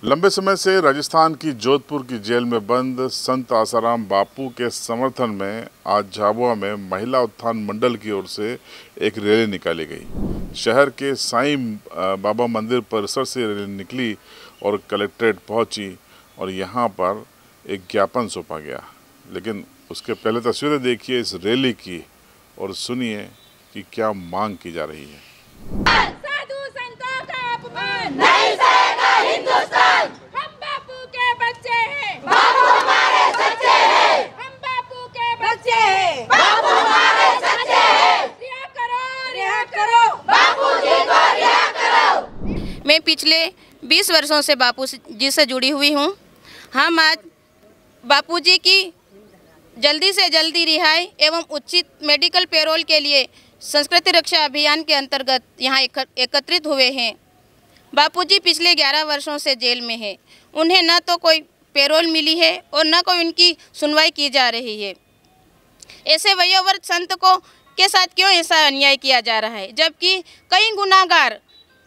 लंबे समय से राजस्थान की जोधपुर की जेल में बंद संत आसाराम बापू के समर्थन में आज झाबुआ में महिला उत्थान मंडल की ओर से एक रैली निकाली गई। शहर के साईं बाबा मंदिर परिसर से रैली निकली और कलेक्ट्रेट पहुंची और यहां पर एक ज्ञापन सौंपा गया। लेकिन उसके पहले तस्वीरें देखिए इस रैली की और सुनिए कि क्या मांग की जा रही है। साधु संतों का अपमान नहीं सहेगा हिंदुस्तान। हम बापू के बच्चे हैं, बापू हमारे सच्चे हैं। हम बापू के बच्चे हैं, बापू हमारे सच्चे हैं। रिहा करो बापू जी को रिहा करो। मैं पिछले 20 वर्षों से बापू जी से जुड़ी हुई हूँ। हम आज बापू जी की जल्दी से जल्दी रिहाई एवं उचित मेडिकल पेरोल के लिए संस्कृति रक्षा अभियान के अंतर्गत यहाँ एकत्रित हुए हैं। बापूजी पिछले 11 वर्षों से जेल में हैं। उन्हें न तो कोई पेरोल मिली है और न कोई उनकी सुनवाई की जा रही है। ऐसे वयोवृद्ध संत को के साथ क्यों ऐसा अन्याय किया जा रहा है, जबकि कई गुनाहगार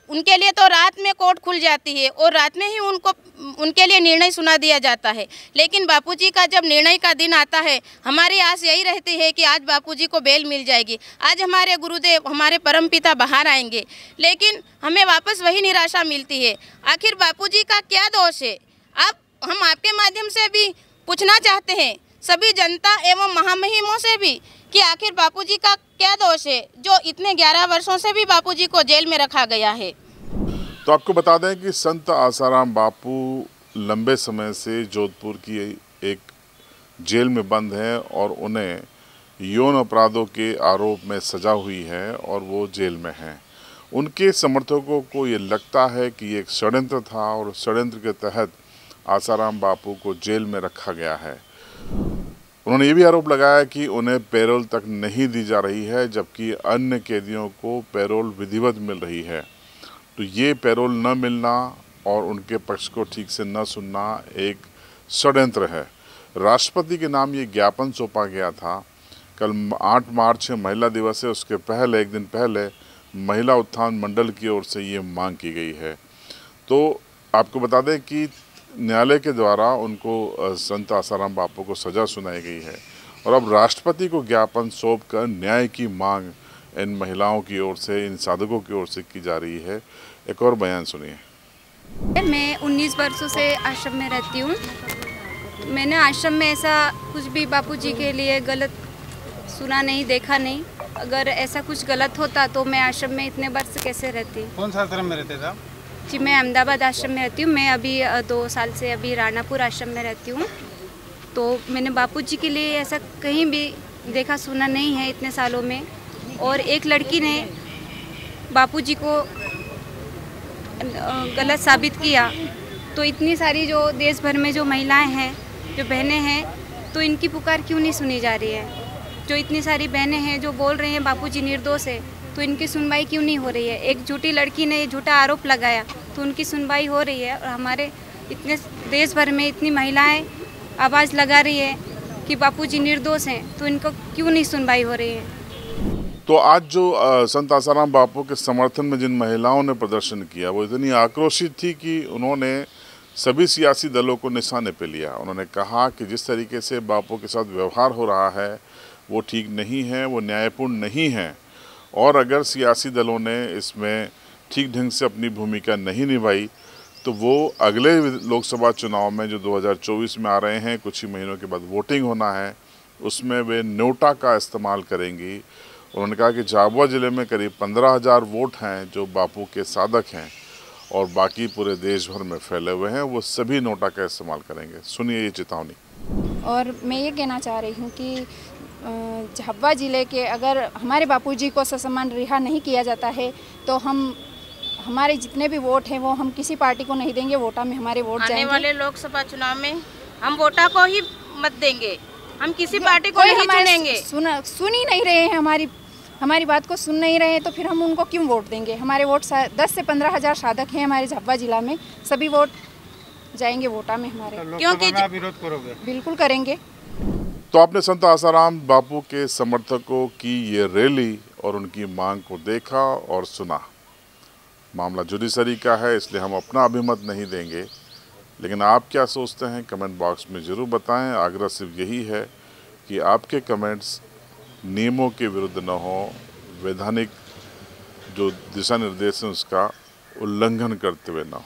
उनके लिए तो रात में कोर्ट खुल जाती है और रात में ही उनके लिए निर्णय सुना दिया जाता है। लेकिन बापूजी का जब निर्णय का दिन आता है, हमारी आस यही रहती है कि आज बापूजी को बेल मिल जाएगी, आज हमारे गुरुदेव हमारे परमपिता बाहर आएंगे। लेकिन हमें वापस वही निराशा मिलती है। आखिर बापूजी का क्या दोष है? अब हम आपके माध्यम से भी पूछना चाहते हैं, सभी जनता एवं महामहिमों से भी, कि आखिर बापूजी का क्या दोष है जो इतने 11 वर्षों से भी बापूजी को जेल में रखा गया है। तो आपको बता दें कि संत आसाराम बापू लंबे समय से जोधपुर की एक जेल में बंद हैं और उन्हें यौन अपराधों के आरोप में सजा हुई है और वो जेल में हैं। उनके समर्थकों को ये लगता है कि ये एक षड्यंत्र था और षड्यंत्र के तहत आसाराम बापू को जेल में रखा गया है। उन्होंने ये भी आरोप लगाया कि उन्हें पैरोल तक नहीं दी जा रही है, जबकि अन्य कैदियों को पैरोल विधिवत मिल रही है। तो ये पैरोल न मिलना और उनके पक्ष को ठीक से न सुनना एक षड्यंत्र है। राष्ट्रपति के नाम ये ज्ञापन सौंपा गया था। कल 8 मार्च महिला दिवस है, उसके पहले एक दिन पहले महिला उत्थान मंडल की ओर से ये मांग की गई है। तो आपको बता दें कि न्यायालय के द्वारा उनको संत आसाराम बापू को सजा सुनाई गई है और अब राष्ट्रपति को ज्ञापन सौंपकर न्याय की मांग इन महिलाओं की ओर से, इन साधकों की ओर से की जा रही है। एक और बयान सुनिए। मैं 19 वर्षों से आश्रम में रहती हूँ। मैंने आश्रम में ऐसा कुछ भी बापूजी के लिए गलत सुना नहीं, देखा नहीं। अगर ऐसा कुछ गलत होता तो मैं आश्रम में इतने वर्ष कैसे रहती। कौन सा आश्रम में रहते थे? जी, मैं अहमदाबाद आश्रम में रहती हूँ। मैं अभी 2 साल से अभी राणापुर आश्रम में रहती हूँ। तो मैंने बापूजी के लिए ऐसा कहीं भी देखा सुना नहीं है इतने सालों में। और एक लड़की ने बापूजी को गलत साबित किया, तो इतनी सारी जो देश भर में जो महिलाएं हैं, जो बहनें हैं, तो इनकी पुकार क्यों नहीं सुनी जा रही है? जो इतनी सारी बहनें हैं जो बोल रहे हैं बापूजी निर्दोष है, तो इनकी सुनवाई क्यों नहीं हो रही है? एक झूठी लड़की ने झूठा आरोप लगाया तो उनकी सुनवाई हो रही है। और हमारे इतने देश भर में इतनी महिलाएं आवाज़ लगा रही है कि बापूजी निर्दोष हैं, तो इनको क्यों नहीं सुनवाई हो रही है? तो आज जो संत आसाराम बापू के समर्थन में जिन महिलाओं ने प्रदर्शन किया वो इतनी आक्रोशित थी कि उन्होंने सभी सियासी दलों को निशाने पे लिया। उन्होंने कहा कि जिस तरीके से बापू के साथ व्यवहार हो रहा है वो ठीक नहीं है, वो न्यायपूर्ण नहीं है और अगर सियासी दलों ने इसमें ठीक ढंग से अपनी भूमिका नहीं निभाई तो वो अगले लोकसभा चुनाव में जो 2024 में आ रहे हैं, कुछ ही महीनों के बाद वोटिंग होना है, उसमें वे नोटा का इस्तेमाल करेंगी। उन्होंने कहा कि झाबुआ ज़िले में करीब 15,000 वोट हैं जो बापू के साधक हैं और बाकी पूरे देश भर में फैले हुए हैं, वो सभी नोटा का इस्तेमाल करेंगे। सुनिए ये चेतावनी। और मैं ये कहना चाह रही हूँ कि झाबुआ ज़िले के अगर हमारे बापूजी को ससम्मान रिहा नहीं किया जाता है तो हमारे जितने भी वोट हैं वो हम किसी पार्टी को नहीं देंगे। वोटा में हमारे वोट जाएंगे। आने वाले लोकसभा चुनाव में हम वोटा को ही मत देंगे, हम किसी पार्टी को नहीं चुनेंगे। सुन ही नहीं रहे हैं, हमारी बात को सुन नहीं रहे हैं, तो फिर हम उनको क्यों वोट देंगे? हमारे वोट 10 से 15,000 साधक हैं हमारे झाबुआ जिला में, सभी वोट जाएंगे वोटा में हमारे। क्योंकि विरोध करोगे? बिल्कुल करेंगे। तो आपने संत आसाराम बापू के समर्थकों की ये रैली और उनकी मांग को देखा और सुना। मामला जुडिशरी का है, इसलिए हम अपना अभिमत नहीं देंगे, लेकिन आप क्या सोचते हैं कमेंट बॉक्स में ज़रूर बताएं। आग्रह सिर्फ यही है कि आपके कमेंट्स नियमों के विरुद्ध न हो, वैधानिक जो दिशा निर्देश हैं उसका उल्लंघन करते हुए ना हो।